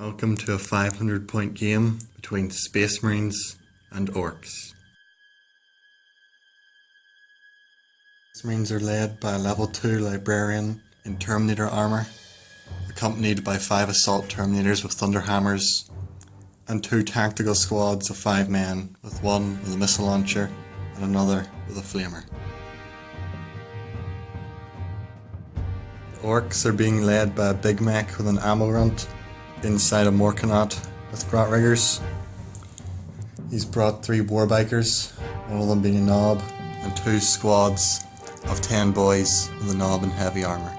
Welcome to a 500 point game between Space Marines and Orks. Space Marines are led by a level 2 Librarian in Terminator armour, accompanied by 5 Assault Terminators with Thunder Hammers, and 2 tactical squads of 5 men, with one with a missile launcher and another with a flamer. The Orks are being led by a big mech with an ammo runt inside a MacLeod with grot riggers. He's brought 3 warbikers, one of them being a knob, and 2 squads of 10 boys with a knob and heavy armour.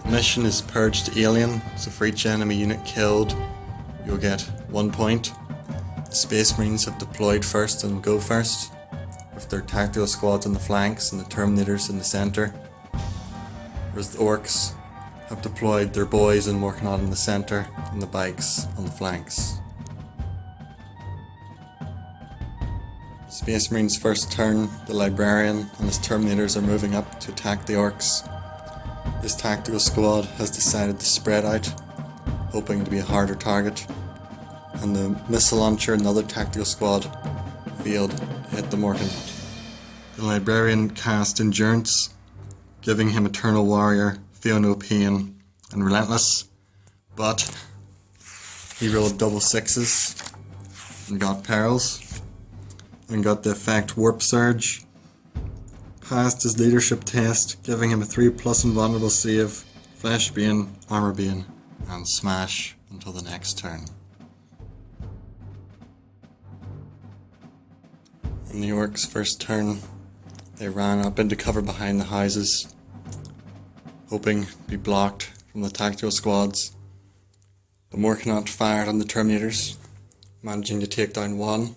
The mission is Purge the Alien, so for each enemy unit killed you'll get 1 point. The Space Marines have deployed first and go first, with their tactical squads on the flanks and the Terminators in the centre, whereas the Orks have deployed their boys and MacLeod in the centre and the bikes on the flanks. Space Marine's first turn, the Librarian and his Terminators are moving up to attack the Orks. This tactical squad has decided to spread out, hoping to be a harder target, and the missile launcher and the other tactical squad failed to hit the MacLeod. The Librarian cast Endurance, giving him Eternal Warrior, Feel No Pain and Relentless, but he rolled double 6s and got Perils, and got the effect Warp Surge, passed his leadership test, giving him a 3+ invulnerable save, Flesh Bane, Armor Bane and Smash until the next turn. In the Orcs' first turn, they ran up into cover behind the houses, hoping to be blocked from the tactical squads. The MacLeod fired on the Terminators, managing to take down 1,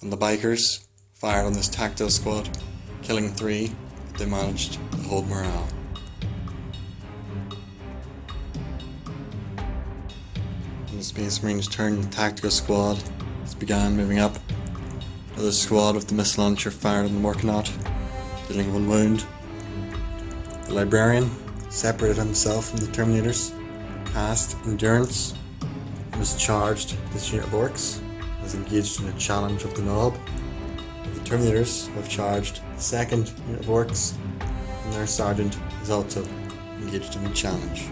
and the Bikers fired on this tactical squad, killing 3, but they managed to hold morale. On the Space Marines' turn, the tactical squad began moving up. Another squad with the missile launcher fired on the MacLeod, dealing 1 wound. The Librarian separated himself from the Terminators, cast Endurance, and was charged this unit of Orks, was engaged in a challenge with the knob. The Terminators have charged the second unit of Orks, and their sergeant is also engaged in a challenge.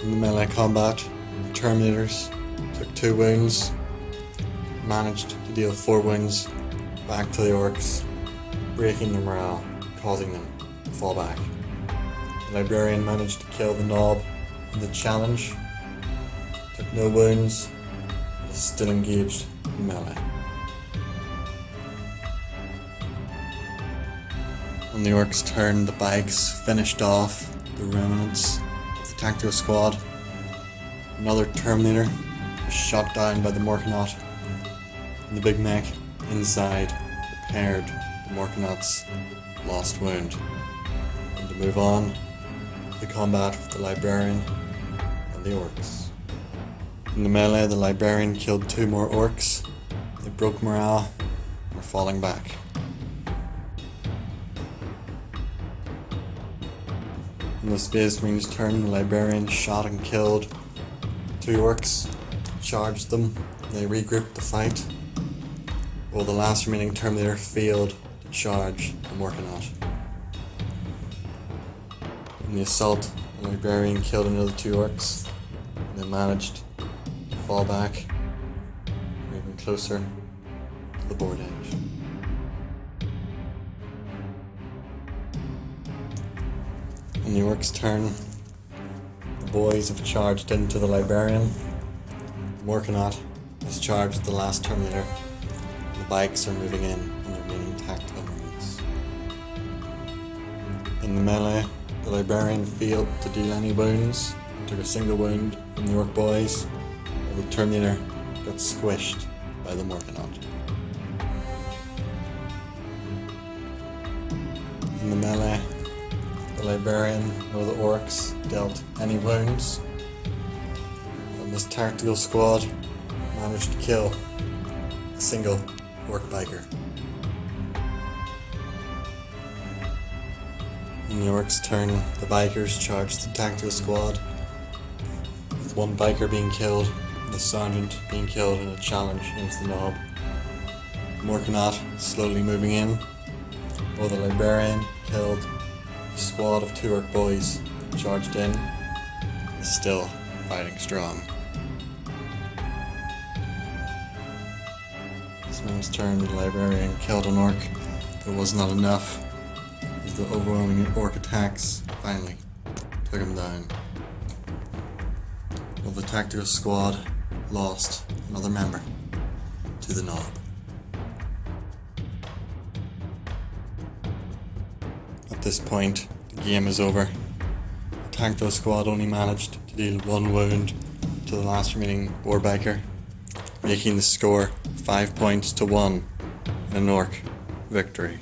In the melee combat, the Terminators took 2 wounds, managed to deal 4 wounds back to the Orks, breaking their morale, causing them to fall back. The Librarian managed to kill the knob in the challenge, took no wounds, but is still engaged in melee. On the Orcs' turn, the bikes finished off the remnants of the tactical squad. Another Terminator was shot down by the MacLeod, and the big mech inside repaired the MacLeod's lost wound. And to move on to the combat with the Librarian and the Orks. In the melee, the Librarian killed 2 more Orks. They broke morale and are falling back. On the Space Marines' turn, the Librarian shot and killed 2 Orks, charged them, and they regrouped to fight, while the last remaining Terminator failed to charge the MacLeod. In the assault, the Librarian killed another 2 Orks, and they managed to fall back, moving closer to the board edge. On the Orcs' turn, the boys have charged into the Librarian. The MacLeod has charged the last Terminator. The bikes are moving in on the remaining tactical marines. In the melee, the Librarian failed to deal any wounds and took a single wound from the Orc boys, while the Terminator got squished by the MacLeod. In the melee, the Librarian nor the Orcs dealt any wounds, and this tactical squad managed to kill a single Orc biker. In the Orks' turn, the bikers charged the tactical squad, with one biker being killed and the sergeant being killed in a challenge into the knob. MacLeod slowly moving in, while the librarian killed a squad of 2 Ork boys charged in, is still fighting strong. This man's turn, the librarian killed an Ork, but it was not enough, as the overwhelming Ork attacks finally took him down. While the tactical squad lost another member to the knob. At this point, the game is over. The tactical squad only managed to deal 1 wound to the last remaining war biker, making the score 5 points to 1 in an Ork victory.